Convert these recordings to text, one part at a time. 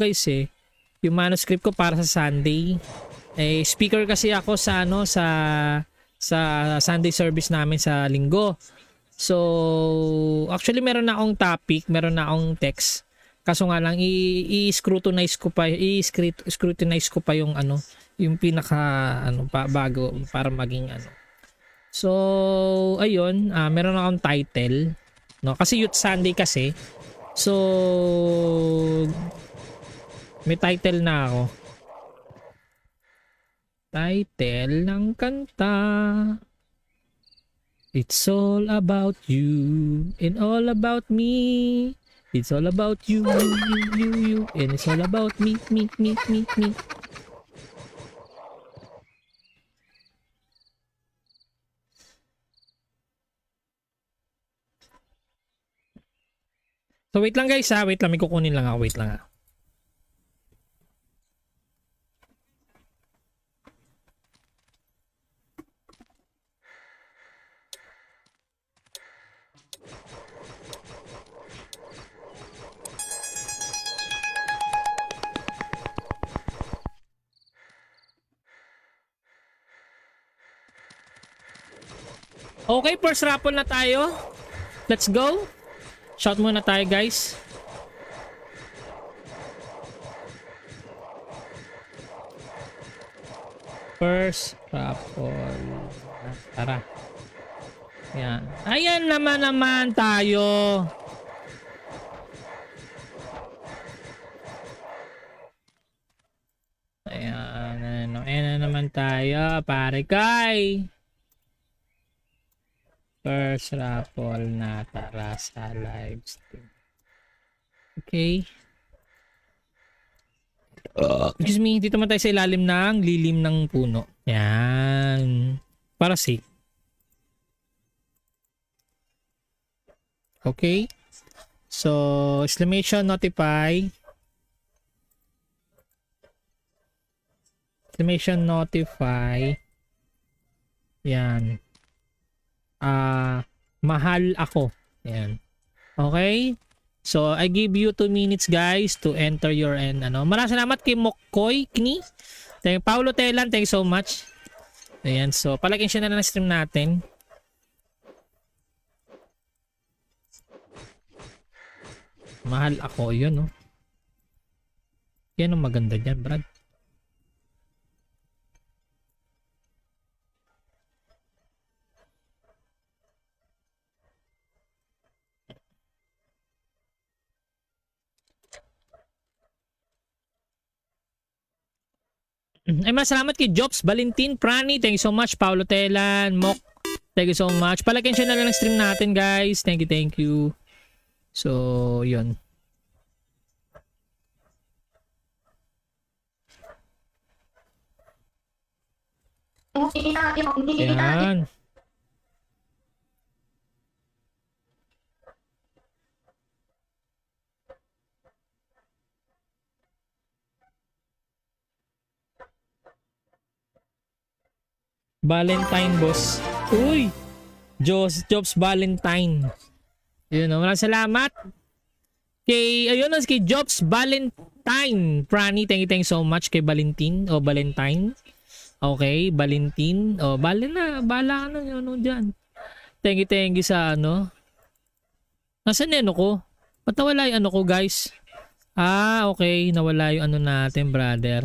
guys eh. Yung manuscript ko para sa Sunday. Eh, speaker kasi ako sa ano sa Sunday service namin sa linggo. So, actually meron na akong topic, meron na akong text. Kaso nga lang i-scrutinize ko pa yung ano, yung pinaka ano pa bago para maging ano. So, ayun, meron na akong title, no? Kasi Youth Sunday kasi. So, may title na ako. Title ng kanta. It's all about you and all about me. It's all about you, you, and it's all about me. So wait lang guys ha, wait lang, may kukunin lang ako, wait lang ha. Okay, first raffle na tayo. Let's go. Shout muna tayo guys. First raffle. Tara. Yan. Ayan naman tayo. Ayan na naman tayo, pare kay. First raffle na, tara sa live stream. Okay. Excuse me, dito naman tayo sa ilalim ng lilim ng puno. Yan. Para safe. Okay. So, exclamation notify. Exclamation notify. Yan. Mahal ako. Ayan. Okay? So, I give you 2 minutes guys to enter your ano. Maraming salamat kay Mokkoy Kni. Thank you, Paulo Telan. Thank you so much. Ayan. So, palagyan siya na ng stream natin. Mahal ako. Yun, no? Yan ang maganda dyan, Brad. Ay, masalamat kay Jobs Valentin Prani. Thank you so much. Paulo Telan, Mok. Thank you so much. Palagyan siya na lang ng stream natin, guys. Thank you. So, yun. Ayan. Valentine boss. Uy! Jobs Valentine. Yun, maraming salamat. Kay Jobs Valentine. Prani, thank you so much kay Valentin o Valentine. Okay, Valentin. O, bala ka na ano dyan. Thank you sa ano. Nasaan yung ano ko? Ba't nawala yung ano ko, guys? Okay. Nawala yung ano natin, brother.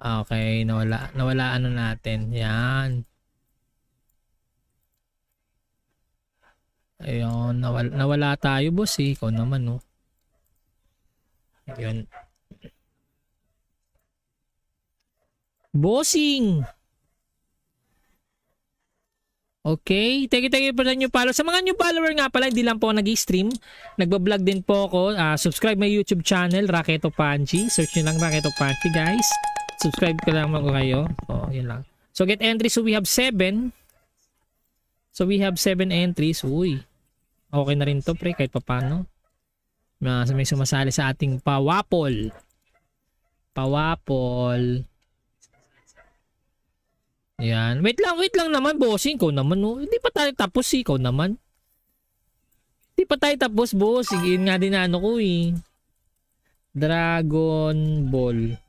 Okay, nawala ano natin. Yan. Ayun, nawala tayo, boss eh. Ikaw naman, no. Ayun. Bossing. Okay, thank you for the new follower. Sa mga new follower nga pala, hindi lang po ako nag-stream. Nagbablog din po ako. Subscribe my YouTube channel, Raketo Panchi. Search nyo lang Raketo Panchi, guys. Subscribe ko lang ako kayo. Yun lang. So, get entries. So, we have 7. So, we have 7 entries. Uy. Okay na rin to, pre. Kahit papano. May sumasali sa ating pawapol. Yan. Wait lang naman, bossing. Ikaw naman, no? Hindi pa tayo tapos, ikaw naman. Di pa tayo tapos, boss. Sige, yun nga din na ano ko eh. Dragon Ball.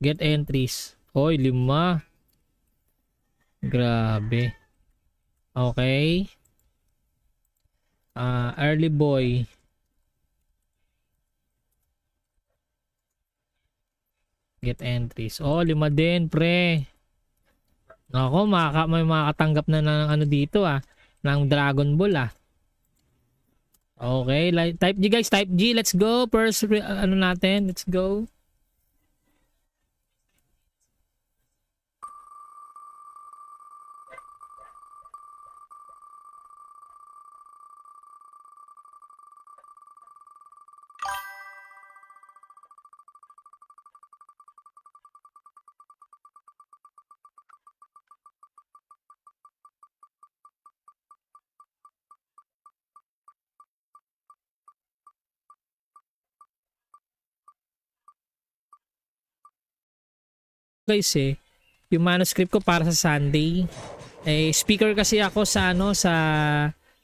Get entries. Hoy, 5. Grabe. Okay. Early boy. Get entries. Oh, 5 din, pre. Ako, may makakatanggap na ng ano dito ng Dragon Ball Okay, type G guys, type G. Let's go. First, ano natin? Let's go. Guys yung manuscript ko para sa Sunday. Speaker kasi ako sa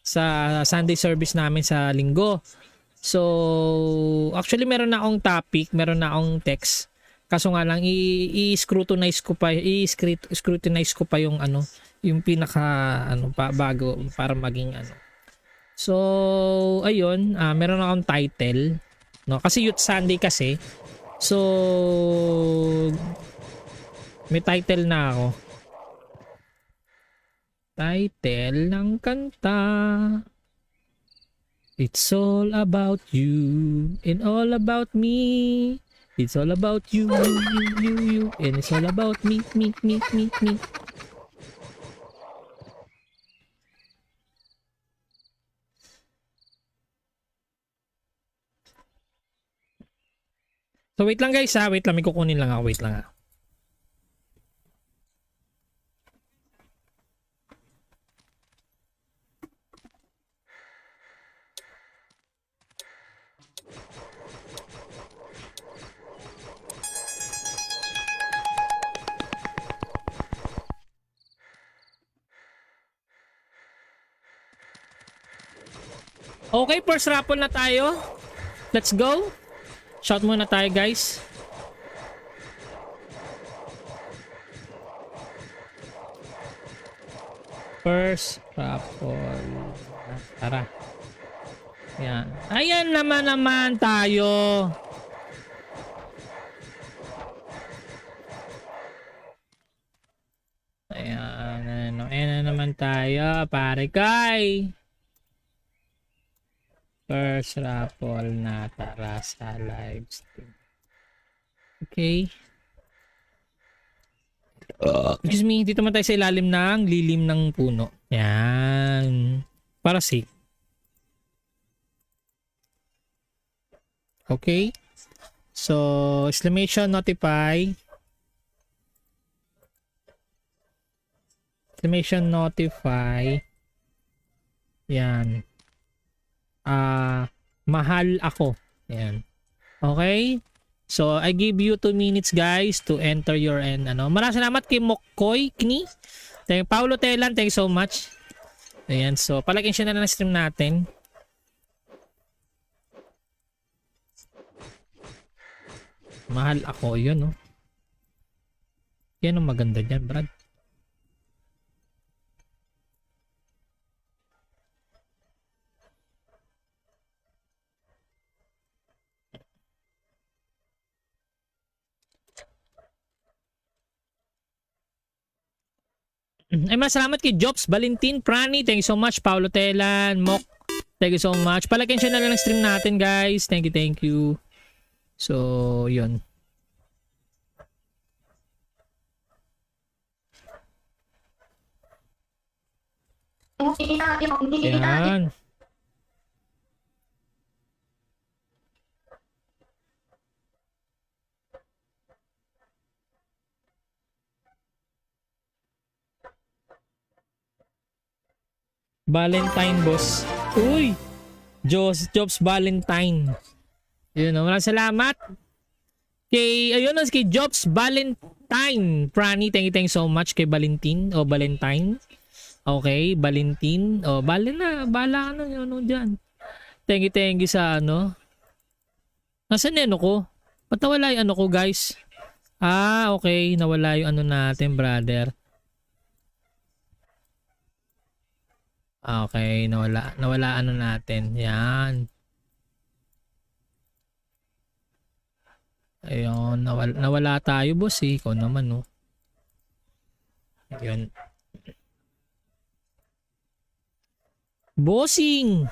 sa Sunday service namin sa linggo. So actually meron na akong topic, meron na akong text. Kaso nga lang i-scrutinize ko pa yung yung pinaka bago para maging So ayun, meron akong title, no? Kasi Youth Sunday kasi. So may title na ako. Title ng kanta. It's all about you and all about me. It's all about you, you, and it's all about me. So wait lang guys wait lang, may kukunin lang ako, wait lang Okay, first raffle na tayo. Let's go. Shout muna tayo guys. First raffle. Tara. Yan. Ayan naman tayo. Ayan na naman tayo, pare kay. First raffle na, tara sa live stream. Okay. Excuse me, dito man tayo sa ilalim ng lilim ng puno. Yan. Para safe. Okay. So, exclamation notify. Exclamation notify. Yan. Mahal ako. Ayan. Okay? So, I give you 2 minutes guys to enter your Maraming salamat kay Mokkoy Kni. Thank you, Paulo Telan. Thank you so much. Ayan. So, palagyan siya na stream natin. Mahal ako. Yun, no? Yan ang maganda dyan, Brad. Ay, salamat kay Jobs Valentin Prani. Thank you so much. Paulo Telan, Mok. Thank you so much. Palagyan siya na lang ng stream natin, guys. Thank you. So, yun. Yan. Valentine boss. Uy! Jobs Valentine. Yun, maraming salamat. Kay Jobs Valentine. Prani, thank you so much kay Valentin o Valentine. Okay, Valentin. Oh, bala ka na ano dyan. Thank you sa ano. Nasaan yung ano ko? Ba't nawala yung ano ko, guys? Ah, okay. Nawala yung ano natin, brother. Ah, okay, nawala ano natin. Yan. Ayun, nawala tayo, boss eh. Ikaw naman, no. Ayun. Bossing!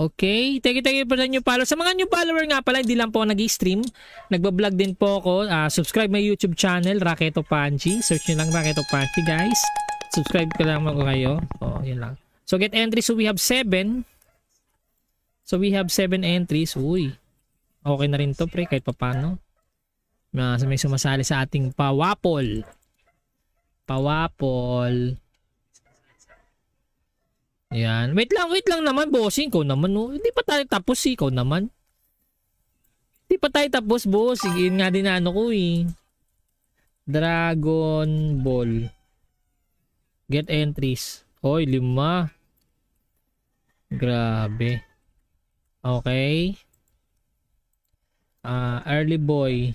Okay, thank you for the new follow. Sa mga new follower nga pala, hindi lang po ako nag-stream. Nagbablog din po ako. Subscribe my YouTube channel, Raketo Panchi. Search nyo lang Raketo Panchi, guys. Subscribe ka lang ako kayo. Oh, yun lang. So, get entries. So, we have 7. So, we have 7 entries. Uy. Okay na rin to, pre. Kahit pa paano. May sumasali sa ating pawapol. Pawapol. Yan. Wait lang naman, bossing. Ikaw naman, no? Hindi pa tayo tapos, ikaw naman. Hindi pa tayo tapos, boss. Yun nga din na ano ko, eh. Dragon Ball. Get entries. Hoy, 5. Grabe. Okay. Early boy.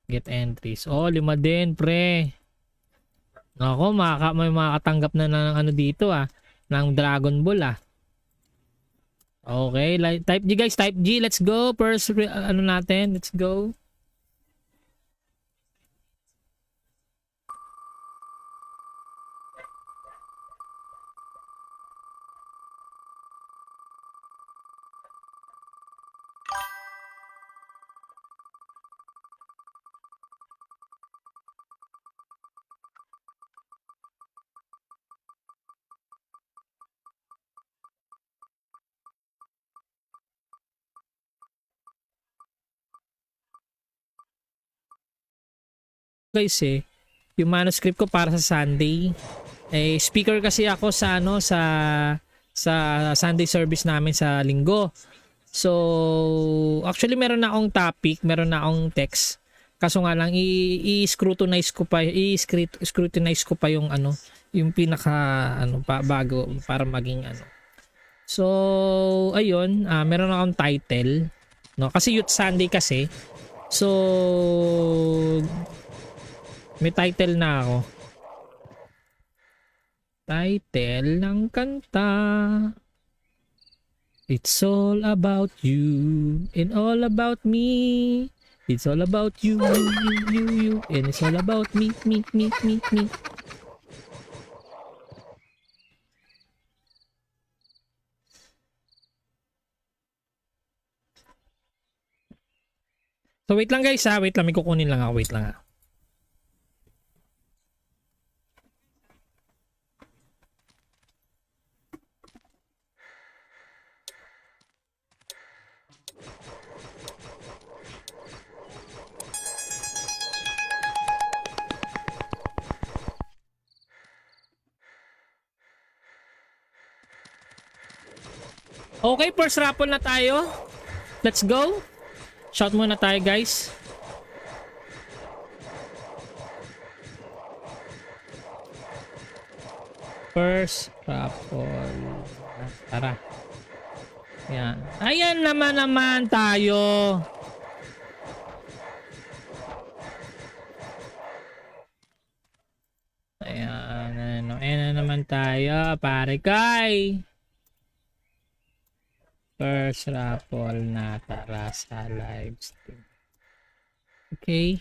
Get entries. Oh, 5 din, pre. Ako, may makakatanggap na ng ano dito ng Dragon Ball Okay, type G guys, type G. Let's go. First ano natin, let's go. Guys yung manuscript ko para sa Sunday. Speaker kasi ako sa ano sa Sunday service namin sa linggo. So actually meron na akong topic, meron na akong text. Kaso nga lang i-scrutinize ko pa yung ano, yung pinaka ano bago para maging ano. So ayun, meron na akong title, no? Kasi Youth Sunday kasi. So may title na ako. Title ng kanta. It's all about you and all about me. It's all about you, you, and it's all about me. So wait lang guys wait lang, may kukunin lang ako, wait lang Okay, first raffle na tayo. Let's go. Shout muna tayo guys. First raffle. Tara. Yan. Ayan naman tayo. Ayan naman tayo, pare kay. First raffle na tara sa live stream. Okay.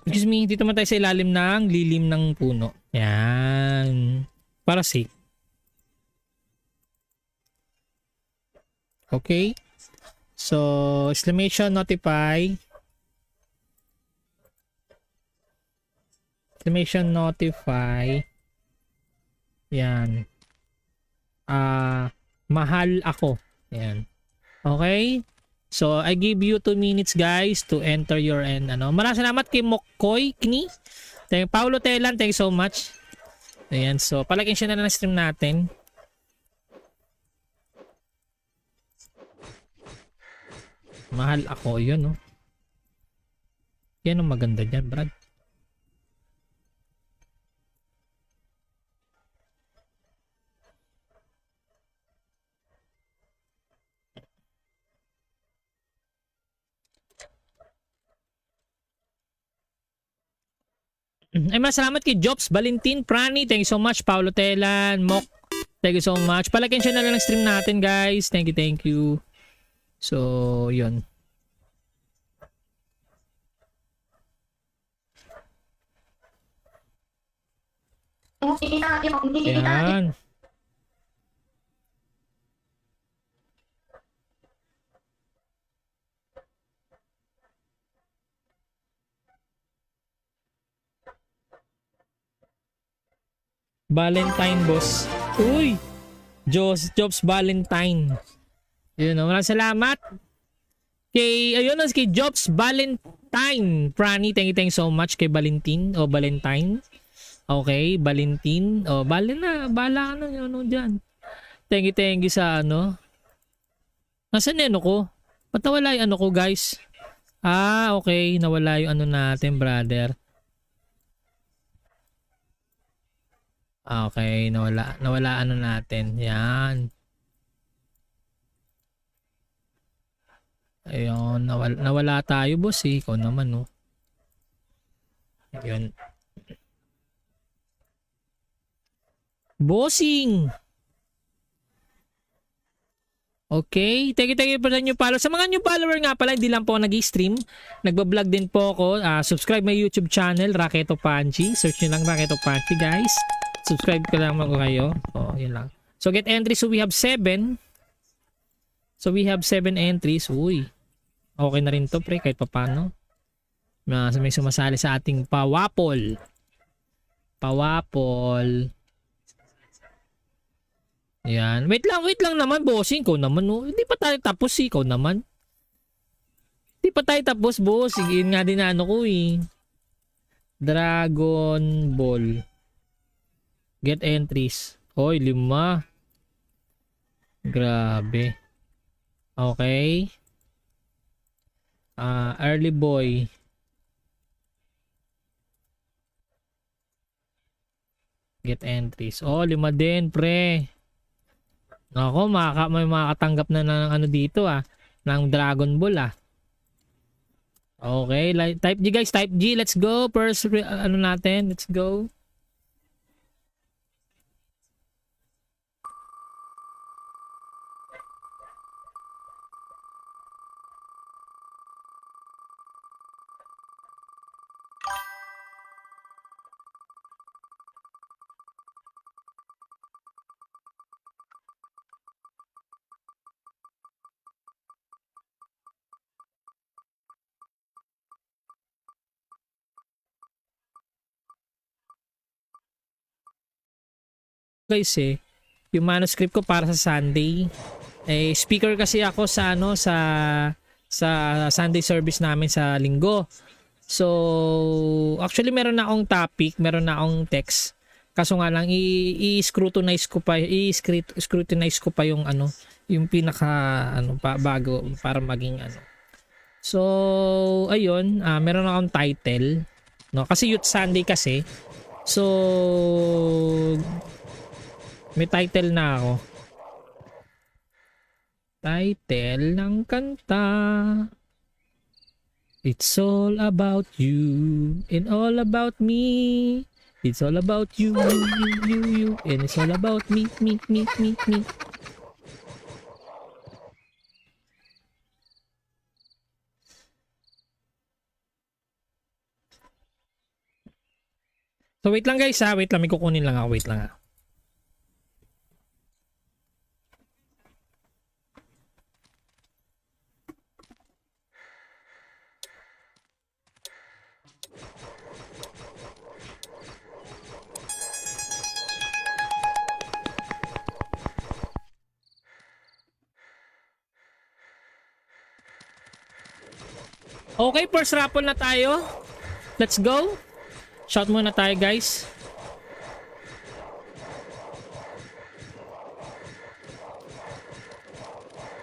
Excuse me, dito man tayo sa ilalim ng lilim ng puno. Yan. Para safe. Okay. So, exclamation notify. Exclamation notify. Yan. Mahal ako. Yan. Okay? So, I give you 2 minutes guys to enter your end. Maraming salamat kay Mokkoy Kni. Thank you, Paulo Telan. Thank you so much. Ayan. So, palagyan siya na ng stream natin. Mahal ako. Yun, no? Yan ang maganda dyan, Brad. Ay, masalamat kay Jobs, Valentin, Prani. Thank you so much. Paulo Telan, Mok. Thank you so much. Palakin siya na lang ng stream natin, guys. Thank you, thank you. So, yun. Yan. Valentine, boss. Uy! Jobs Valentine. Yun, maraming salamat. Ayun, kay Jobs Valentine. Prani, thank you so much kay Valentin o Valentine. Okay, Valentin. O, bala ka na yun, dyan. Thank you sa ano. Nasaan yung ano ko? Ba't nawala yung ano ko, guys? Ah, okay. Nawala yung ano natin, brother. Okay, nawala ano natin. Yan. Ayun, nawala tayo, boss eh. Ikaw naman, no. Ayun. Bossing! Okay, thank you for the new follow. Sa mga new follower nga pala, hindi lang po nag-stream. Nagbablog din po ako. Subscribe my YouTube channel, Raketo Panchi. Search nyo lang Raketo Panchi, guys. Subscribe ko lang ako kayo. Oh, yun lang. So, get entries. So, we have 7. So, we have 7 entries. Uy. Okay na rin to, pre. Kahit papano. May sumasali sa ating pawapol. Pawapol. Yan. Wait lang naman, bossing. Ikaw naman, no? Hindi pa tayo tapos, ikaw naman. Hindi pa tayo tapos, boss. Yun nga din na ano ko, eh. Dragon Ball. Get entries. Hoy, 5. Grabe. Okay. Early boy. Get entries. Oh, 5 din, pre. Ako, may makakatanggap na ng ano dito, ng Dragon Ball, Okay, type G, guys. Type G. Let's go. First, ano natin. Let's go. Guys, yung manuscript ko para sa Sunday. Speaker kasi ako sa ano sa Sunday service namin sa Linggo. So, actually meron na akong topic, meron na akong text. Kaso nga lang i-scrutinize ko pa yung ano, yung pinaka ano pa bago para maging ano. So, ayun, meron na akong title, no? Kasi Youth Sunday kasi. So, may title na ako. Title ng kanta. It's all about you and all about me. It's all about you, you, and it's all about me. So wait lang guys, wait lang, may kukunin lang ako, wait lang . Okay, first raffle na tayo. Let's go. Shout muna tayo, guys.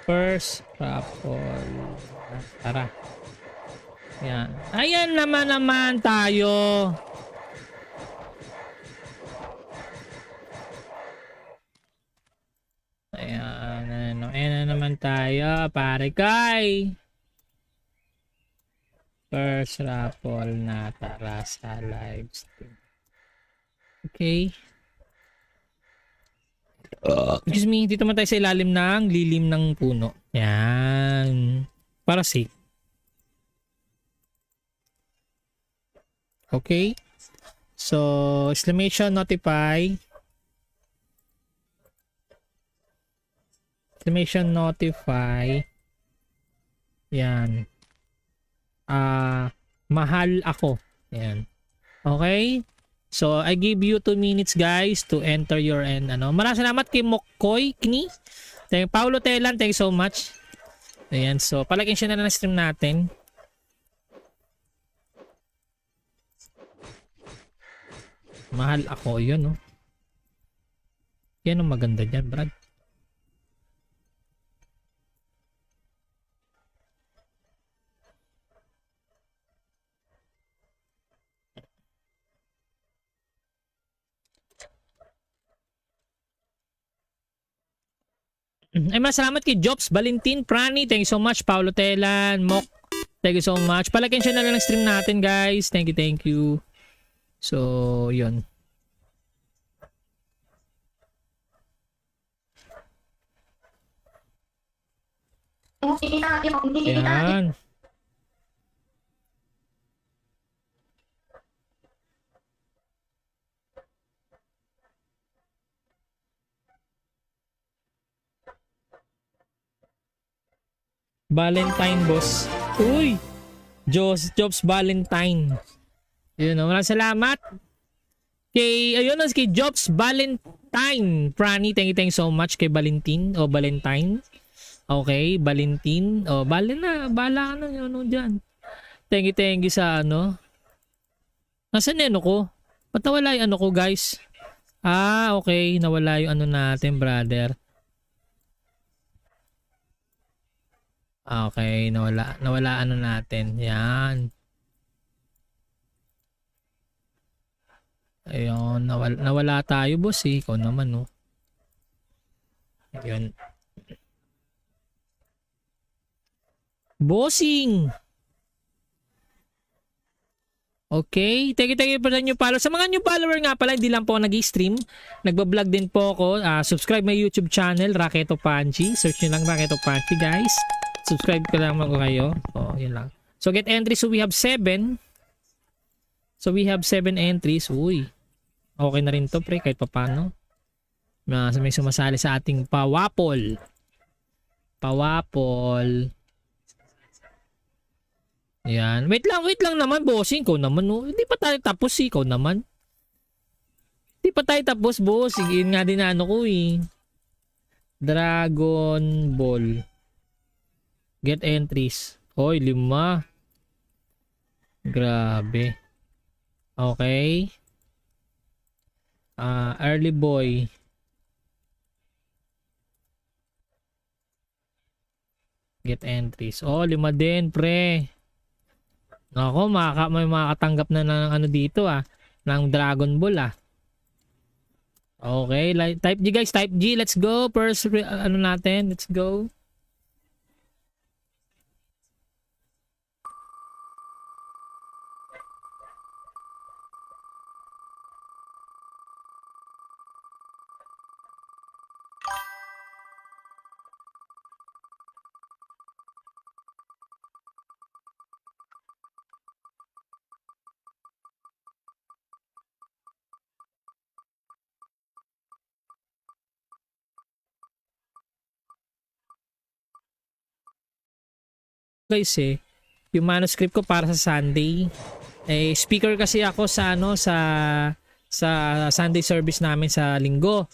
First raffle. Tara. Yan. Ayan naman tayo. Ayan na naman tayo, pare kay. First raffle na, tara sa live stream. Okay. Excuse me, dito man tayo sa ilalim ng lilim ng puno. Yan. Para safe. Okay. So, exclamation notify. Exclamation notify. Yan. Mahal ako. Yan. Okay. So, I give you 2 minutes guys to enter your Maraming salamat kay Mokkoy Kini. Thank you, Paulo Telan. Thank you so much. Ayan. So, palagyan siya na ng stream natin. Mahal ako. Yun, no? Yan ang maganda dyan, Brad. Ay, masalamat kay Jobs Valentin Prani. Thank you so much. Paulo Telan, Mok. Thank you so much. Palagyan siya na lang ng stream natin, guys. Thank you. So, yun. Yan. Valentine boss. Uy! Jobs Valentine. Yun, maraming salamat. Kay Jobs Valentine. Prani, thank you so much kay Valentin o Valentine. Okay, Valentin. O, bala ka na dyan. Thank you sa Nasaan yung ko? Ba't nawala yung ko, guys? Okay. Nawala yung natin, brother. Okay, nawala natin. Yan. Ayun, nawala tayo, boss, eh. Ikaw naman, no. Ayun. Bossing. Okay, thank you for the new follower. Sa mga new follower nga pala, hindi lang po ako nag-stream. Nagbablog din po ako. Subscribe my YouTube channel, Raketo Panchi. Search nyo lang Raketo Panchi, guys. Subscribe ko lang ako kayo. Yun lang. So, get entries. So, we have 7. So, we have 7 entries. Uy. Okay na rin to, pre. Kahit papano. May sumasali sa ating pawapol. Yan. Wait lang naman, bossing. Ikaw naman, no? Hindi pa tayo tapos, ikaw naman. Hindi pa tayo tapos, boss. Yun nga din ko, eh. Dragon Ball. Get entries. Hoy, 5. Grabe. Okay. Early boy. Get entries. 5 din, pre. Ako, may makakatanggap na ng dito, ng Dragon Ball, Okay, type G, guys. Type G. Let's go. First, natin. Let's go. Guys, yung manuscript ko para sa Sunday. Speaker kasi ako sa sa Sunday service namin sa linggo.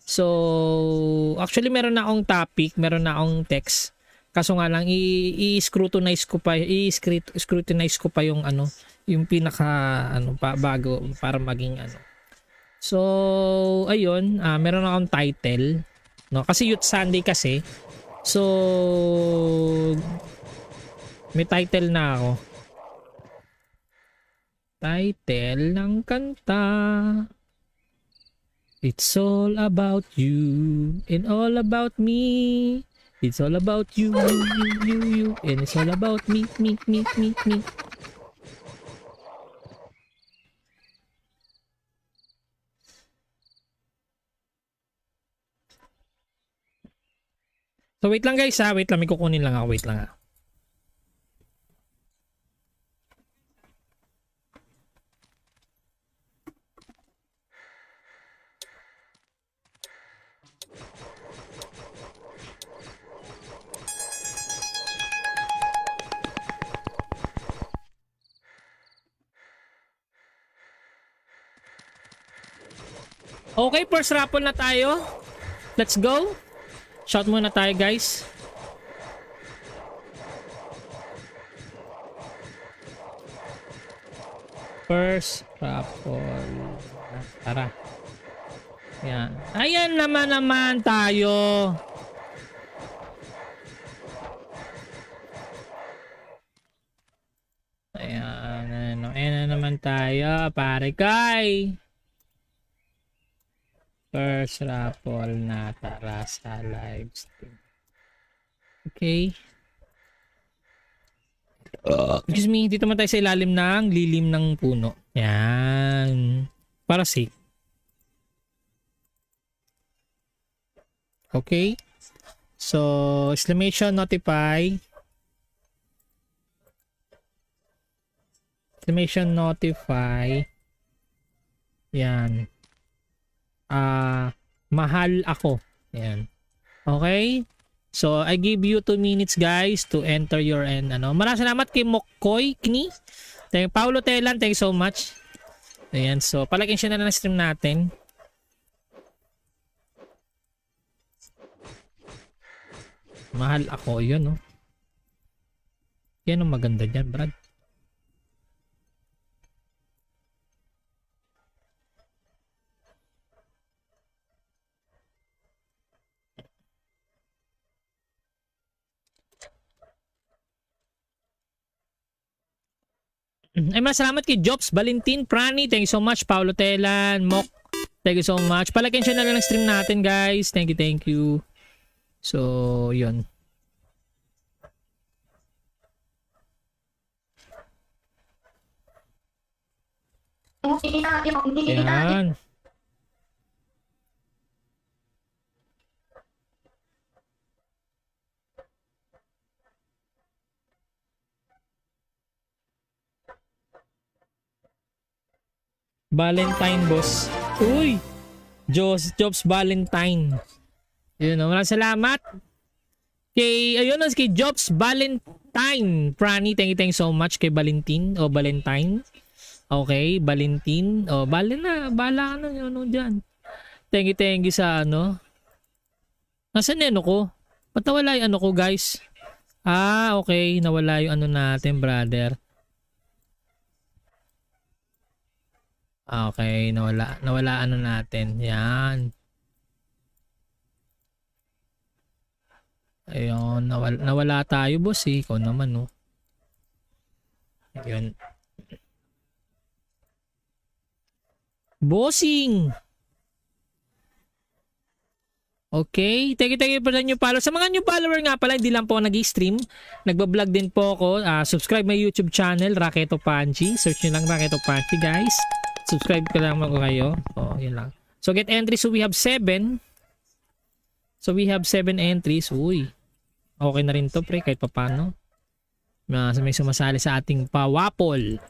So, actually meron na akong topic, meron na akong text. Kaso nga lang i-scrutinize ko pa yung yung pinaka bago para maging So, ayun, meron na akong title, no? Kasi Youth Sunday kasi. So, May title na ako. Title ng kanta. It's all about you and all about me. It's all about you, you, and it's all about me. So wait lang guys ha, wait lang, may kukunin lang ako, wait lang ha. Okay, first raffle na tayo. Let's go. Shout muna tayo guys. First raffle. Tara. Yan. Ayan naman tayo. Ayan naman tayo. Pare kay. First raffle na, tara sa live stream. Okay. Excuse me, dito man tayo sa ilalim ng lilim ng puno. Yan. Para safe. Okay. So, exclamation notify. Exclamation notify. Yan. Mahal ako. Ayan. Okay? So, I give you 2 minutes guys to enter your Maraming salamat kay Mokoy Kni. Thank you, Paulo Telan. Thank you so much. Ayan. So, palagyan siya na ng stream natin. Mahal ako. Yun, no? Yan ang maganda dyan, Brad. Ay, salamat kay Jobs Valentin Prani. Thank you so much. Paulo Telan, Mok. Thank you so much. Palagyan siya na lang ng stream natin, guys. Thank you. So, yun. Ayan. Valentine boss. Uy! Jobs Valentine. Yun, maraming salamat. Kay Jobs Valentine. Prani, thank you so much kay Valentin o Valentine. Okay, Valentin. O, bala ka na yun dyan. Thank you sa Nasaan yung ko? Ba't nawala yung ko guys? Okay. Nawala yung natin, brother. Okay, nawala natin. Yan. Ayun, nawala tayo, boss eh. Ikaw naman, no. Ayun. Bossing. Okay, thank you for the new follow. Sa mga new follower nga pala, hindi lang po nag-stream. Nagbablog din po ako. Subscribe my YouTube channel, Raketo Panchi. Search nyo lang Raketo Panchi, guys. Subscribe ka lang ako kayo. Yun lang. So, get entries. So, we have 7. So, we have 7 entries. Uy. Okay na rin to, pre. Kahit pa paano. May sumasali sa ating pawapol.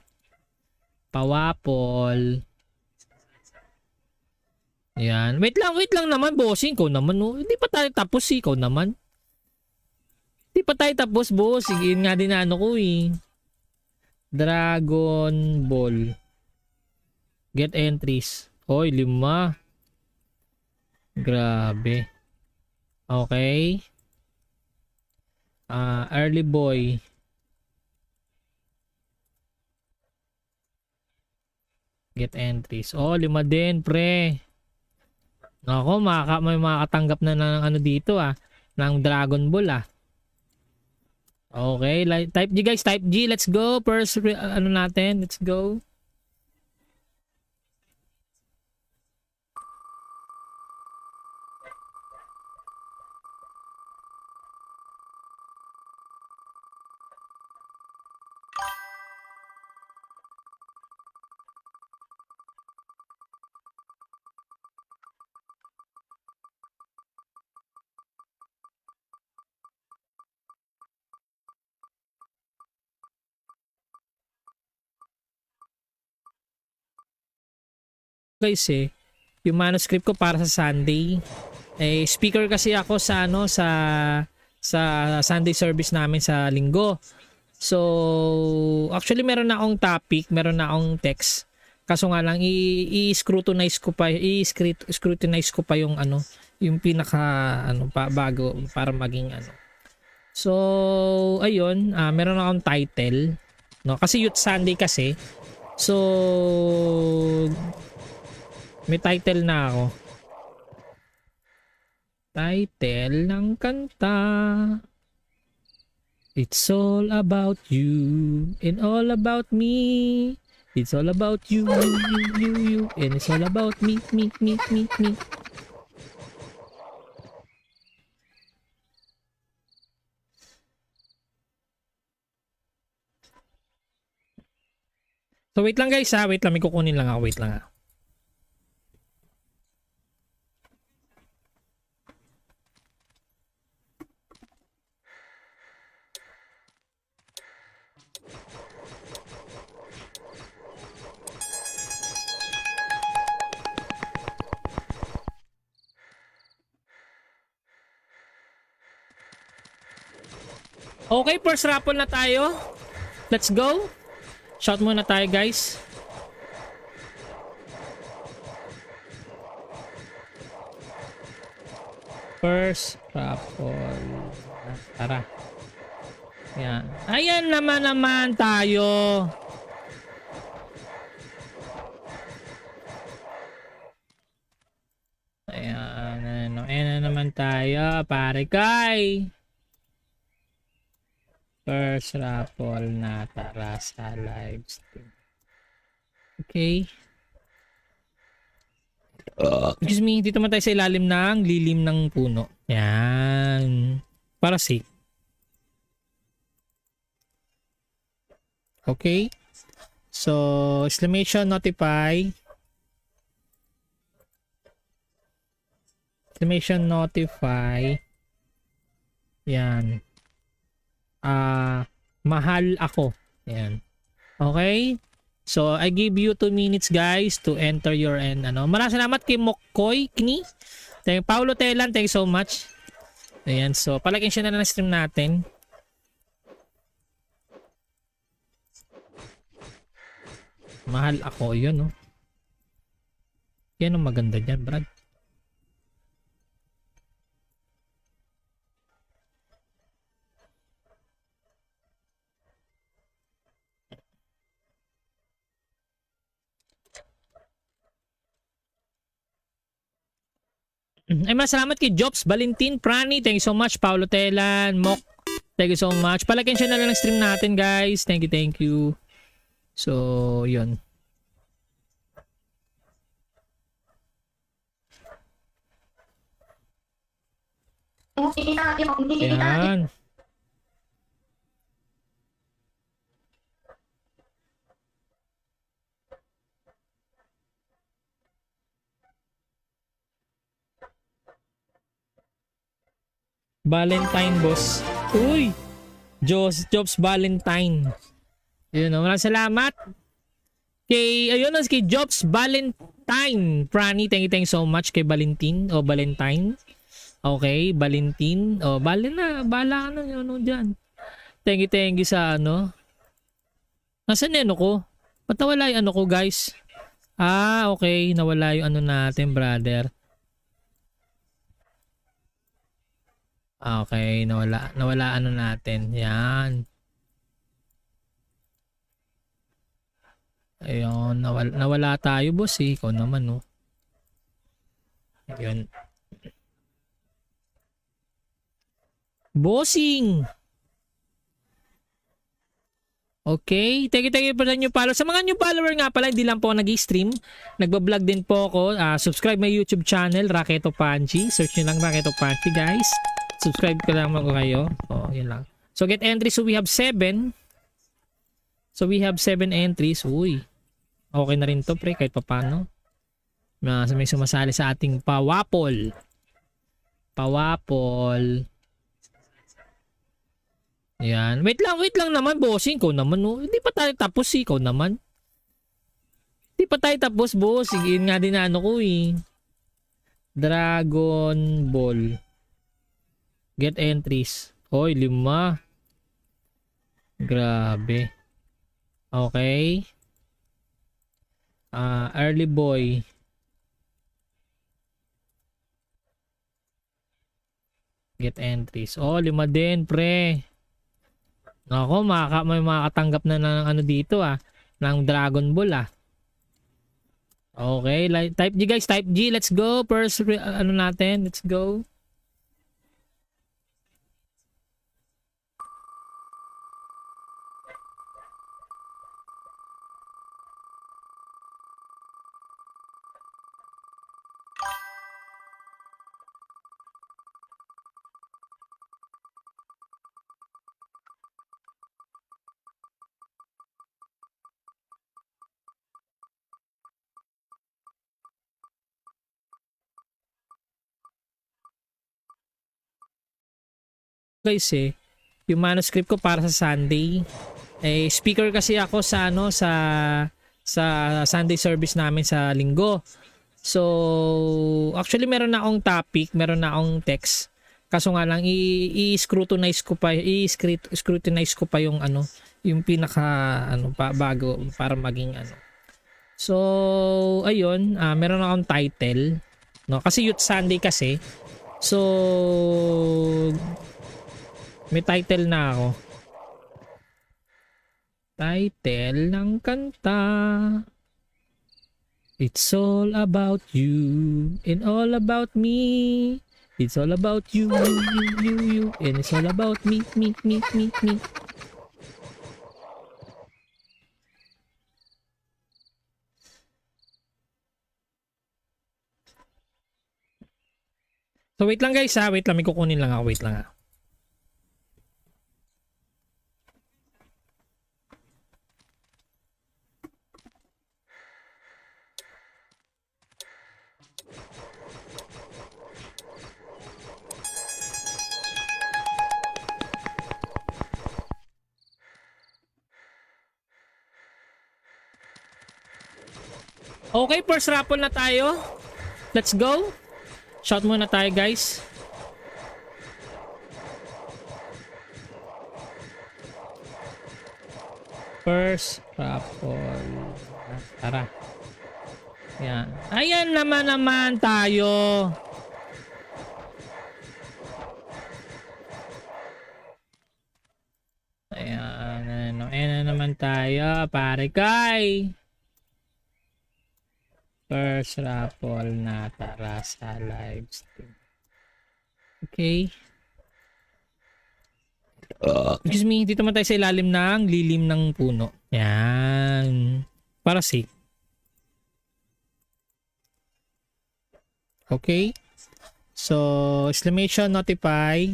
Yan. Wait lang naman, bossing. Ikaw naman, no? Hindi pa tayo tapos, ikaw naman. Hindi pa tayo tapos, boss. Yun nga din ko, eh. Dragon Ball. Get entries. Hoy, 5. Grabe. Okay. Early boy. Get entries. 5 din, pre. Ako, may makakatanggap na ng dito, ng Dragon Ball, Okay, like, type G guys, type G. Let's go. First, ano natin, let's go. Guys yung manuscript ko para sa Sunday. Speaker kasi ako sa sa Sunday service namin sa linggo. So, actually meron na akong topic, meron na akong text. Kaso nga lang i-scrutinize ko pa yung yung pinaka bago para maging So, ayun, meron na akong title, no? Kasi Youth Sunday kasi. So, may title na ako. Title ng kanta. It's all about you and all about me. It's all about you, you, and it's all about me. So wait lang guys wait lang, may kukunin lang ako, wait lang . Okay, first raffle na tayo. Let's go. Shout muna tayo guys. First raffle. Tara. Yan. Ayan naman tayo. Ayan na naman tayo, pare kay. First raffle na, tara sa live stream. Okay. Excuse me, dito man tayo sa ilalim ng lilim ng puno. Yan. Para safe. Okay. So, exclamation notify. Exclamation notify. Yan. Mahal ako. Yan. Okay? So, I give you 2 minutes guys to enter your Maraming salamat kay Mokkoy Kni. Thank you, Paulo Telan. Thank you so much. Ayan. So, palagyan siya na ng stream natin. Mahal ako. Yun, no? Yan ang maganda dyan, Brad. Ay, masalamat kay Jobs Valentin Prani. Thank you so much. Paulo Telan, Mok. Thank you so much. Palagyan siya na lang ng stream natin, guys. Thank you. So, yun. Ayan. Valentine boss. Uy! Jobs Valentine. Yun, maraming salamat. Kay Jobs Valentine. Prani, thank you so much kay Valentin o Valentine. Okay, Valentin. O, bala ka na dyan. Thank you sa Nasaan yung ko? Ba't nawala yung ko, guys? Okay. Nawala yung natin, brother. Okay, nawala natin. Yan. Ayun, nawala tayo, boss eh. Ikaw naman, no. Ayun. Bossing! Okay, thank you for the new follow. Sa mga new follower nga pala, hindi lang po ako nag-stream. Nagbablog din po ako. Subscribe my YouTube channel, Raketo Panchi. Search nyo lang Raketo Panchi, guys. Subscribe ko lang ako kayo. Oh, yun lang. So, get entries. So, we have 7. So, we have 7 entries. Uy. Okay na rin to, pre. Kahit papano. May sumasali sa ating pawapol. Pawapol. Yan. Wait lang naman, bossing. Ikaw naman, no? Hindi pa tayo tapos, ikaw naman. Hindi pa tayo tapos, boss. Yun nga din ano ko, eh. Dragon Ball. Get entries. Hoy, 5. Grabe. Okay. Early boy. Get entries. Oh, 5 din, pre. Ako, may makakatanggap na ng ano dito ng Dragon Ball Okay, type G guys, type G. Let's go. First ano natin, let's go. Guys, yung manuscript ko para sa Sunday. Speaker kasi ako sa sa Sunday service namin sa Linggo. So, actually meron na akong topic, meron na akong text. Kaso nga lang i-scrutinize ko pa yung yung pinaka bago para maging So, ayun, meron na akong title, no? Kasi Youth Sunday kasi. So, may title na ako. Title ng kanta. It's all about you and all about me. It's all about you, you, and it's all about me. So wait lang guys wait lang, may kukunin lang ako, wait lang Okay, first raffle na tayo. Let's go. Shout muna tayo, guys. First raffle. Tara. Yan. Ayan naman tayo. Ayan na naman tayo, pare kay. First raffle na, tara sa live stream. Okay. Excuse me, dito naman tayo sa ilalim ng lilim ng puno. Yan. Para safe. Okay. So, exclamation notify.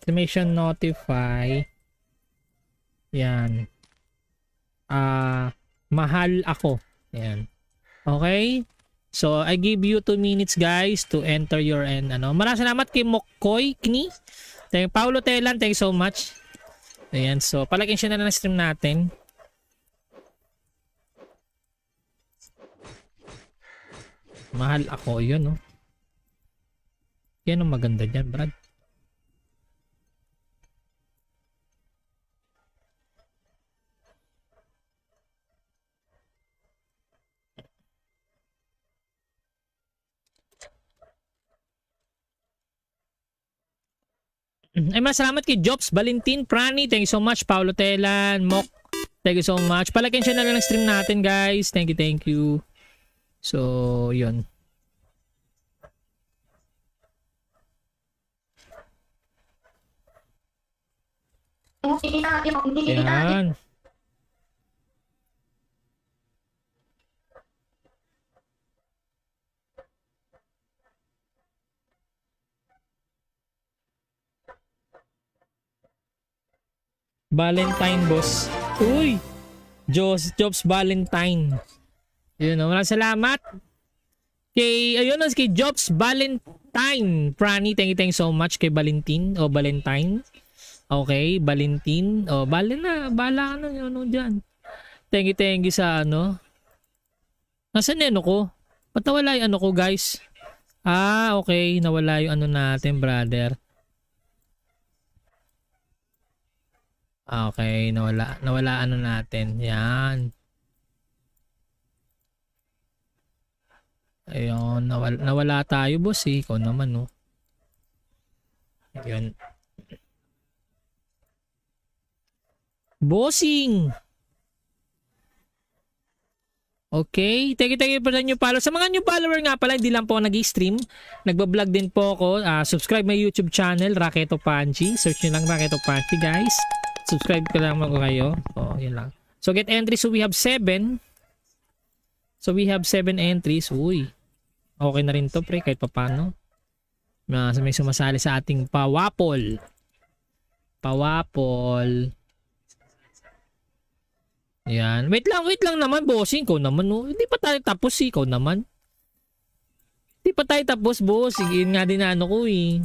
Exclamation notify. Yan. Mahal ako. Ayan. Okay? So, I give you 2 minutes guys to enter your Maraming salamat kay Mokkoy Kini. Thank you, Paulo Telan. Thank you so much. Ayan. So, palagyan siya na ng stream natin. Mahal ako. Yun, no? Yan ang maganda dyan, Brad. Ay, masalamat kay Jobs Valentin Prani. Thank you so much. Paulo Telan, Mok. Thank you so much. Palagyan siya na lang ng stream natin, guys. Thank you. So, yun. Yan. Valentine boss. Uy! Jobs Valentine. Yun, maraming salamat. Kay Jobs Valentine. Prani, thank you so much kay Valentin o Valentine. Okay, Valentin. O, bala ka na ano dyan. Thank you sa ano. Nasaan yung ano ko? Ba't nawala yung ano ko, guys? Ah, okay. Nawala yung ano natin, brother. Okay, nawala ano natin. Yan. Ayun, nawala tayo, boss eh. Ikaw naman, no. Ayun. Bossing! Okay, thank you po sa new follow. Sa mga new follower nga pala, hindi lang po ako nag-stream. Nagbablog din po ako. Subscribe my YouTube channel, Raketo Panchi. Search nyo lang Raketo Panchi, guys. Subscribe ko lang ako kayo. Yun lang. So, get entries. So, we have 7. So, we have 7 entries. Uy. Okay na rin to, pre. Kahit papano. May sumasali sa ating pawapol. Yan. Wait lang naman, bossing. Ikaw naman, no? Hindi pa tayo tapos, ikaw naman. Hindi pa tayo tapos, boss. Yun nga din na ano ko, eh.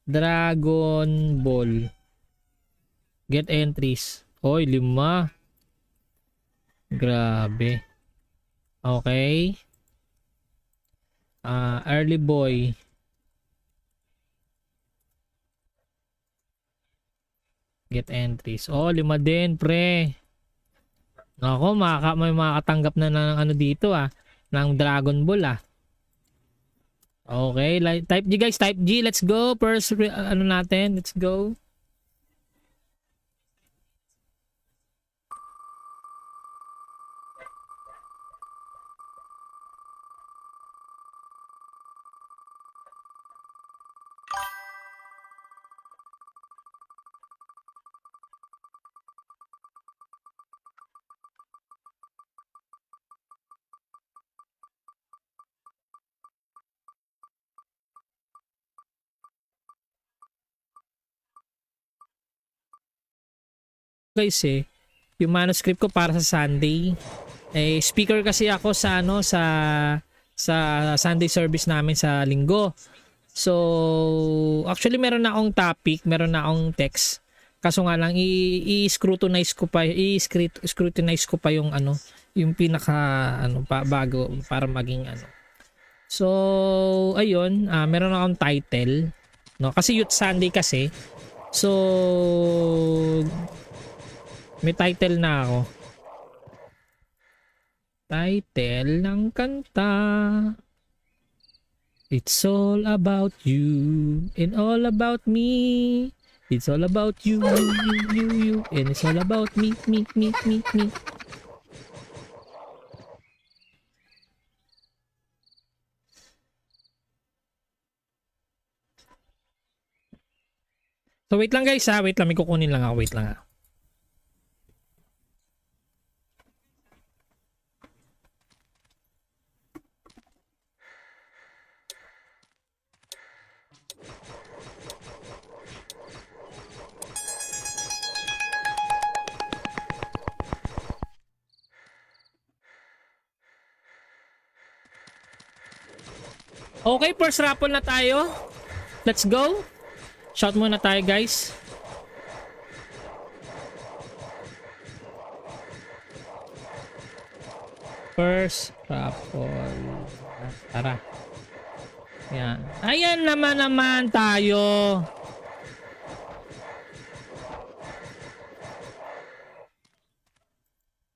Dragon Ball. Get entries. Hoy, 5. Grabe. Okay. Early boy. Get entries. 5 din, pre. Ako, may makakatanggap na ng ano dito, ng Dragon Ball, Okay, type G, guys, type G. Let's go. First, ano natin? Let's go. Guys, yung manuscript ko para sa Sunday. Speaker kasi ako sa ano sa Sunday service namin sa Linggo. So, actually meron na akong topic, meron na akong text. Kaso nga lang i-scrutinize ko pa yung ano, yung pinaka ano bago para maging ano. So, ayun, meron na akong title, no? Kasi Youth Sunday kasi. So, may title na ako. Title ng kanta. It's all about you and all about me. It's all about you, you, and it's all about me. So wait lang guys, wait lang, may kukunin lang ako, wait lang . Okay, first raffle na tayo. Let's go. Shout muna tayo, guys. First raffle. Tara. Yan. Ayan naman tayo.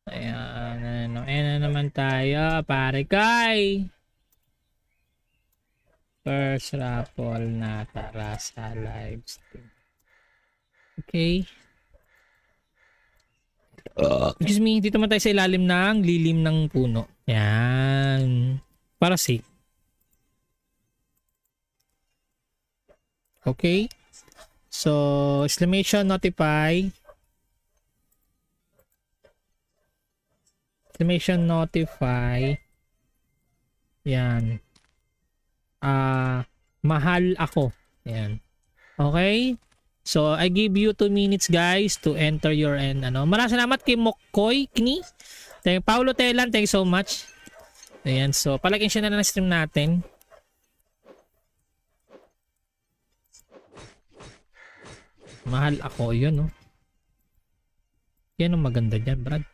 Ayan naman tayo, pare kay. First raffle na tara sa live stream. Okay. Excuse me, dito man tayo sa ilalim ng lilim ng puno. Yan. Para safe. So, exclamation notify. Exclamation notify. Yan. Mahal ako. Yan. Okay? So, I give you 2 minutes guys to enter your end. Maraming salamat kay Mokoy Kni. Thank you, Paulo Telan. Thank you so much. Ayan. So, palagyan siya na ng stream natin. Mahal ako. Yun, no? Yan ang maganda dyan, Brad.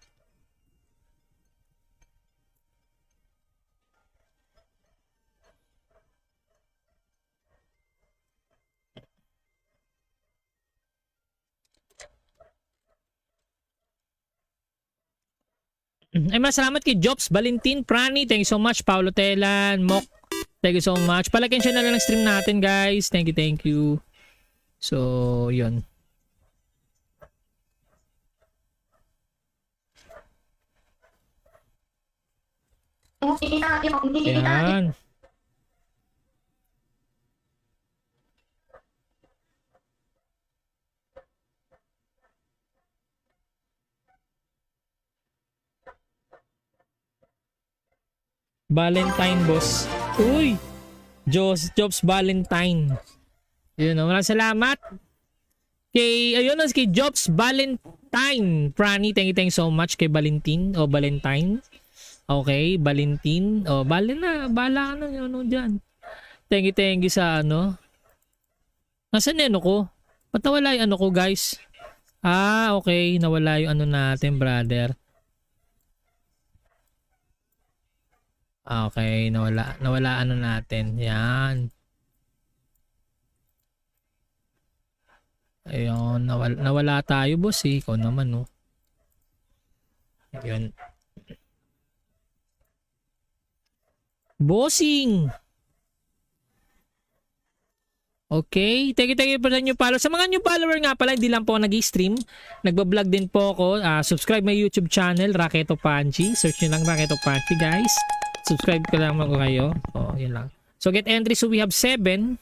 Ay, salamat kay Jobs Valentin Prani. Thank you so much. Paulo Telan, Mok. Thank you so much. Palagyan siya na lang ng stream natin, guys. Thank you, thank you. So, yun. Ayan. Valentine boss. Uy! Jobs Valentine. Yun, maraming salamat. Kay Jobs Valentine. Prani, thank you so much kay Valentin o Valentine. Okay, Valentin. O, bala ka na yun dyan. Thank you sa Nasaan yung ko? Ba't nawala yung ko, guys? Okay. Nawala yung natin, brother. Okay, nawala natin. Yan. Ayun, nawala tayo, boss eh. Ikaw naman, no. Ayun. Bossing. Okay, thank you for the new follow. Sa mga new follower nga pala, hindi lang po nag-stream. Nagbablog din po ako. Subscribe my YouTube channel, Raketo Panchi. Search nyo lang Raketo Panchi, guys. Subscribe ko lang ako kayo. Yun lang. So, get entries. So, we have 7.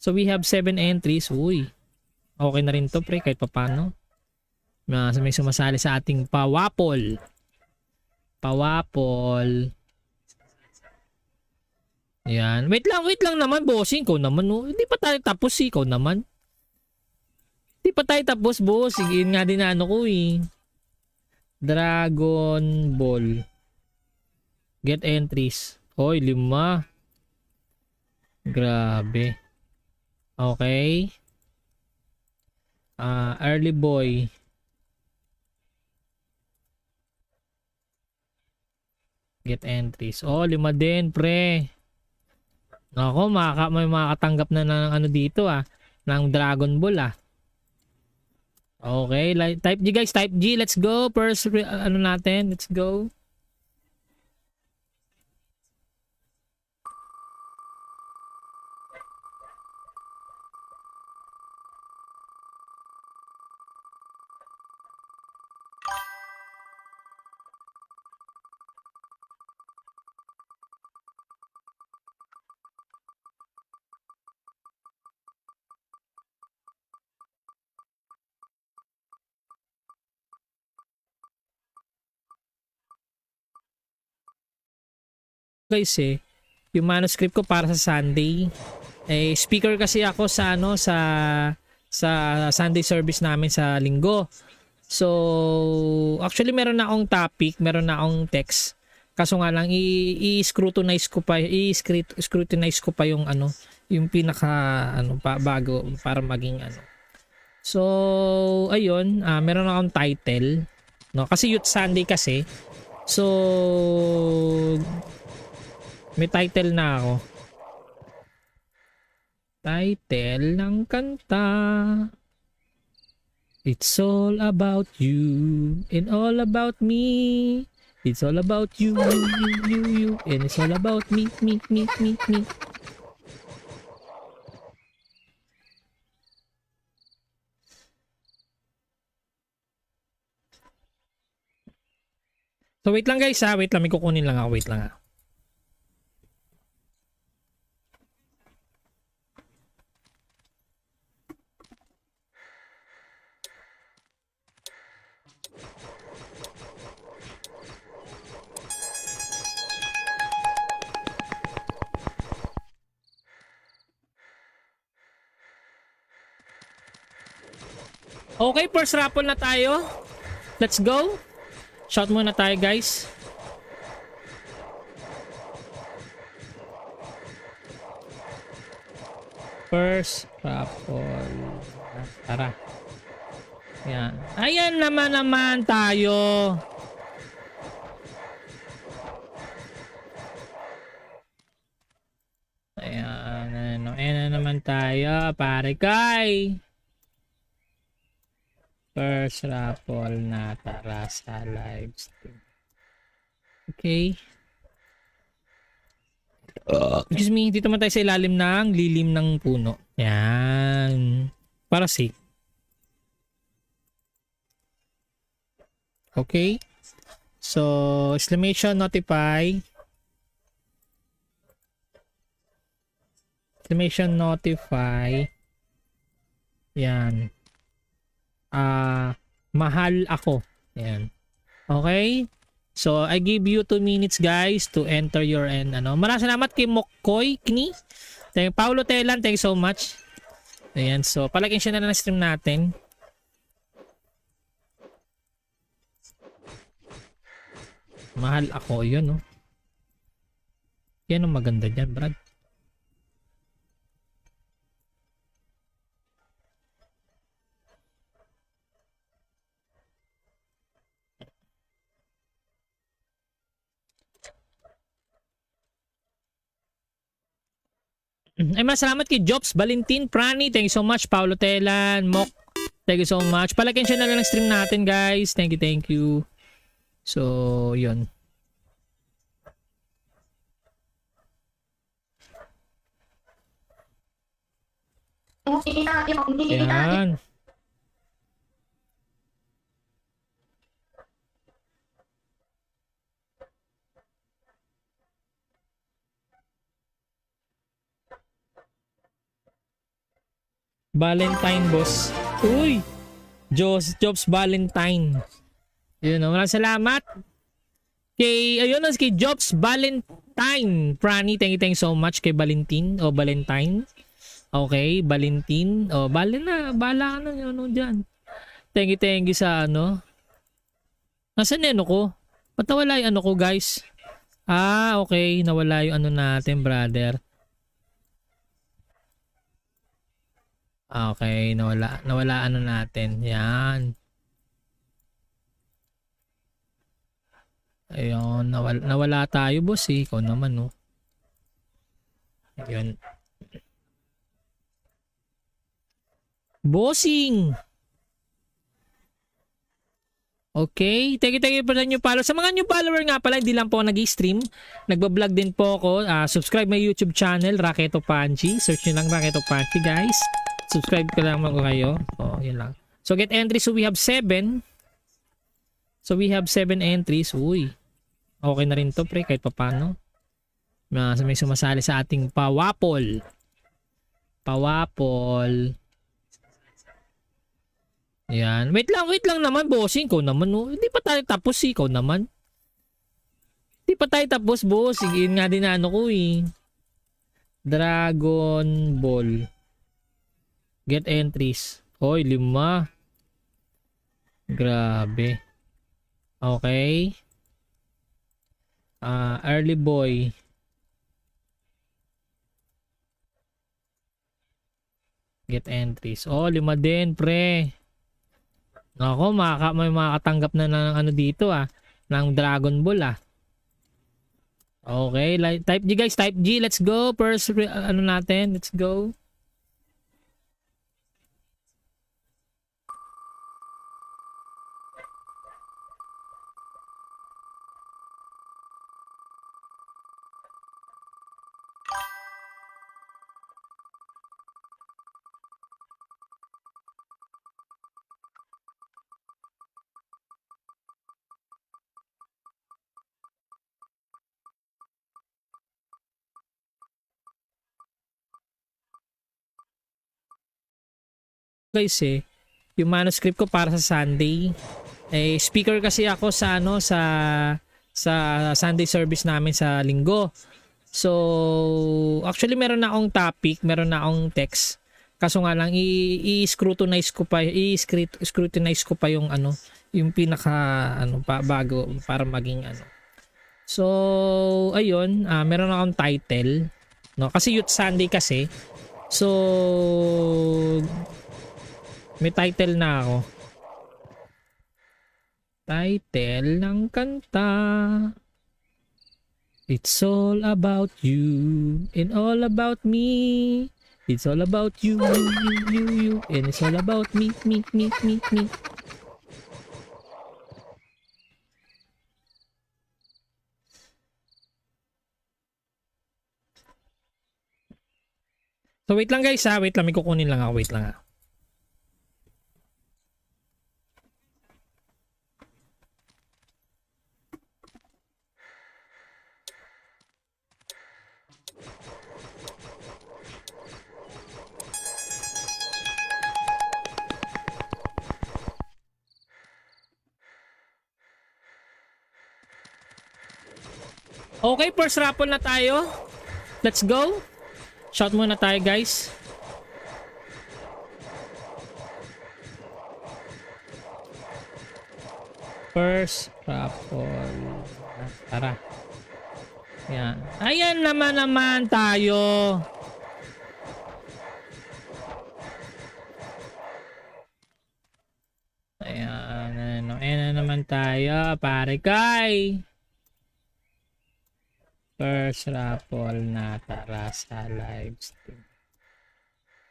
So, we have 7 entries. Uy. Okay na rin to, pre. Kahit pa paano. May sumasali sa ating Pawapol. Yan. Wait lang naman, bossing. Ikaw naman, no? Hindi pa tayo tapos, ikaw naman. Hindi pa tayo tapos, boss. Yun nga din na ko, eh. Dragon Ball. Get entries. Hoy, 5. Grabe. Okay. Early boy. Get entries. 5 din, pre. Ako, may makakatanggap na ng dito, ng Dragon Ball, Okay, type G, guys. Type G. Let's go. First, natin. Let's go. Guys, yung manuscript ko para sa Sunday. Speaker kasi ako sa sa Sunday service namin sa Linggo. So, actually meron na akong topic, meron na akong text. Kaso nga lang i-scrutinize ko pa yung yung pinaka bago para maging So, ayun, meron na akong title, no? Kasi Youth Sunday kasi. So, may title na ako. Title ng kanta. It's all about you and all about me. It's all about you, you, and it's all about me. So wait lang guys, wait lang, may kukunin lang ako, wait lang . Okay, first raffle na tayo. Let's go. Shout muna tayo, guys. First raffle. Tara. Yan. Ayan naman tayo. Ayan na naman tayo, pare kay. First raffle na, tara sa live stream. Okay. Excuse me, dito man tayo sa ilalim ng lilim ng puno. Yan. Para safe. Okay. So, exclamation notify. Exclamation notify. Yan. Mahal ako. Yan. Okay? So, I give you 2 minutes guys to enter your end. Maraming salamat kay Mokkoy Kni. Thank you, Paulo Telan. Thank you so much. Ayan. So, palagyan siya na ng stream natin. Mahal ako. Yun, no? Yan ang maganda dyan, Brad. Ay, masalamat kay Jobs Valentin Prani. Thank you so much. Paulo Telan, Mok. Thank you so much. Palagyan siya na lang ng stream natin, guys. Thank you. So, yun. Yan. Valentine boss. Uy! Jobs Valentine. Yun, maraming salamat. Kay Jobs Valentine. Prani, thank you so much kay Valentin o Valentine. Okay, Valentin. O, bala ka na yun dyan. Thank you sa Nasaan yung ko? Ba't nawala yung ko, guys? Okay. Nawala yung natin, brother. Okay, nawala natin. Yan. Ayun, nawala tayo, boss eh. Ikaw naman, no. Ayun. Bossing. Okay, thank you pala new follow. Sa mga new follower nga pala, hindi lang po ako nag-stream. Nagbablog din po ako. Subscribe my YouTube channel, Raketo Panchi. Search nyo lang Raketo Panchi, guys. Subscribe ko lang ako kayo. Yun lang. So, get entries. So, we have 7. So, we have 7 entries. Uy. Okay na rin to, pre. Kahit papano. May sumasali sa ating pawapol. Yan. Wait lang naman, bossing. Ikaw naman, no? Hindi pa tayo tapos, ikaw naman. Hindi pa tayo tapos, boss. Yun nga din ko, eh. Dragon Ball. Get entries. Hoy, 5. Grabe. Okay. Early boy. Get entries. 5 din, pre. Ako, may makakatanggap na ng dito, ng Dragon Ball, Okay, type G, guys. Type G. Let's go. First, natin. Let's go. Guys, yung manuscript ko para sa Sunday. Speaker kasi ako sa sa Sunday service namin sa Linggo. So, actually meron na akong topic, meron na akong text. Kaso nga lang i-scrutinize ko pa, i-scrutinize ko pa yung ano, yung pinaka ano pa bago para maging ano. So, ayun, meron akong title, no? Kasi Youth Sunday kasi. So, may title na ako. Title ng kanta. It's all about you and all about me. It's all about you, you, and it's all about me. So wait lang guys ha, wait lang, may kukunin lang ako, wait lang ha. Okay, first raffle na tayo. Let's go. Shout muna tayo guys. First raffle. Tara. Yan. Ayan naman tayo. Ayan na naman tayo. Pare kay. First raffle na, tara sa live stream.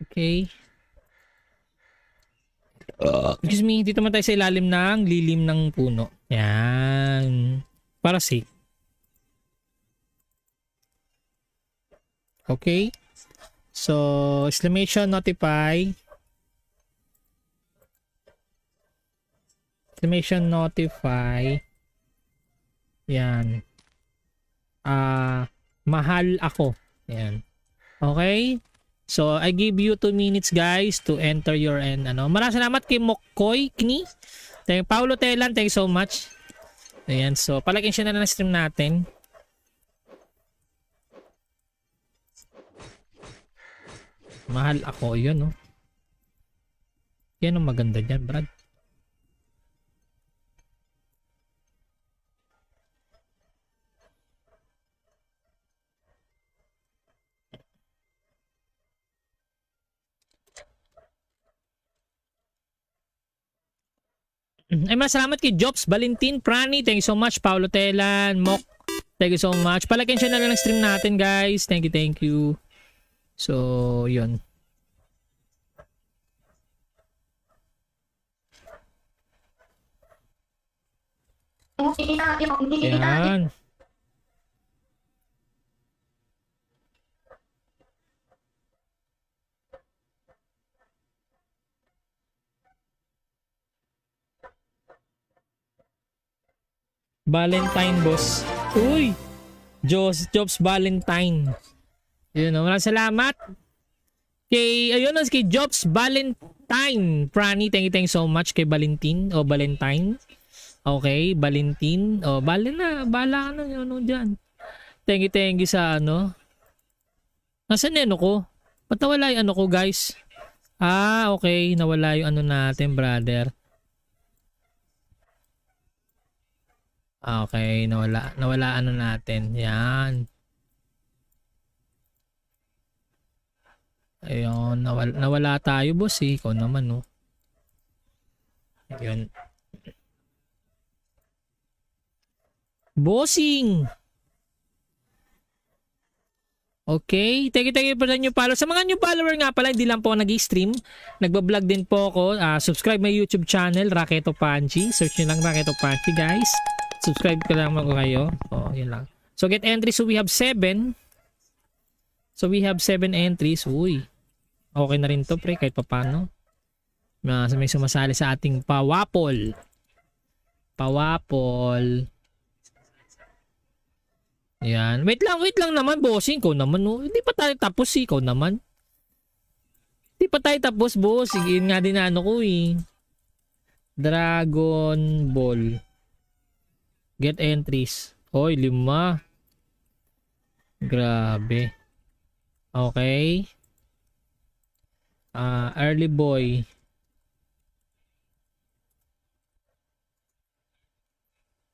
Okay. Excuse me, dito naman tayo sa ilalim ng lilim ng puno. Yan. Para safe. Okay. So, exclamation notify. Exclamation notify. Yan. Mahal ako. Ayan. Okay? So, I give you 2 minutes guys to enter your end. Maraming salamat kay Mokkoy Kini. Thank you, Paulo Telan. Thank you so much. Ayan. So, palagyan siya na ng stream natin. Mahal ako. Yun, no? Yan ang maganda dyan, Brad. Ay, masalamat kay Jobs Valentin Prani. Thank you so much. Paulo Telan, Mok. Thank you so much. Palagyan siya na lang ng stream natin, guys. Thank you. So, yun. Ayan. Valentine boss. Uy! Jobs Valentine. Yun, maraming salamat. Kay Jobs Valentine. Prani, thank you so much kay Valentin o Valentine. Okay, Valentin. O, bala ka na dyan. Thank you sa Nasaan yung ko? Ba't nawala yung ko, guys? Okay. Nawala yung natin, brother. Okay, nawala natin. Yan. Ayun, nawala tayo, boss eh. Ikaw naman, no. Ayun. Bossing. Okay, thank you po sa new follow. Sa mga new follower nga pala, hindi lang po nag-stream. Nagba-vlog din po ako. Subscribe my YouTube channel, Raketo Panchi. Search nyo lang Raketo Panchi, guys. Subscribe ko lang ako kayo. Yun lang. So, get entries. So, we have 7. So, we have 7 entries. Uy. Okay na rin to, pre. Kahit papano. May sumasali sa ating pawapol. Yan. Wait lang naman, bossing. Ikaw naman, no? Hindi pa tayo tapos, ikaw naman. Hindi pa tayo tapos, boss. Yun nga din ko, eh. Dragon Ball. Get entries. Hoy, 5. Grabe. Okay. Early boy.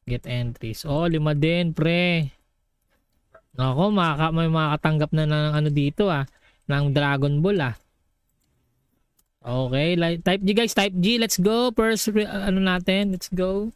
Get entries. Oh, 5 din, pre. Ako, may makakatanggap na ng ano dito ng Dragon Ball Okay, type G guys, type G. Let's go. First ano natin, let's go.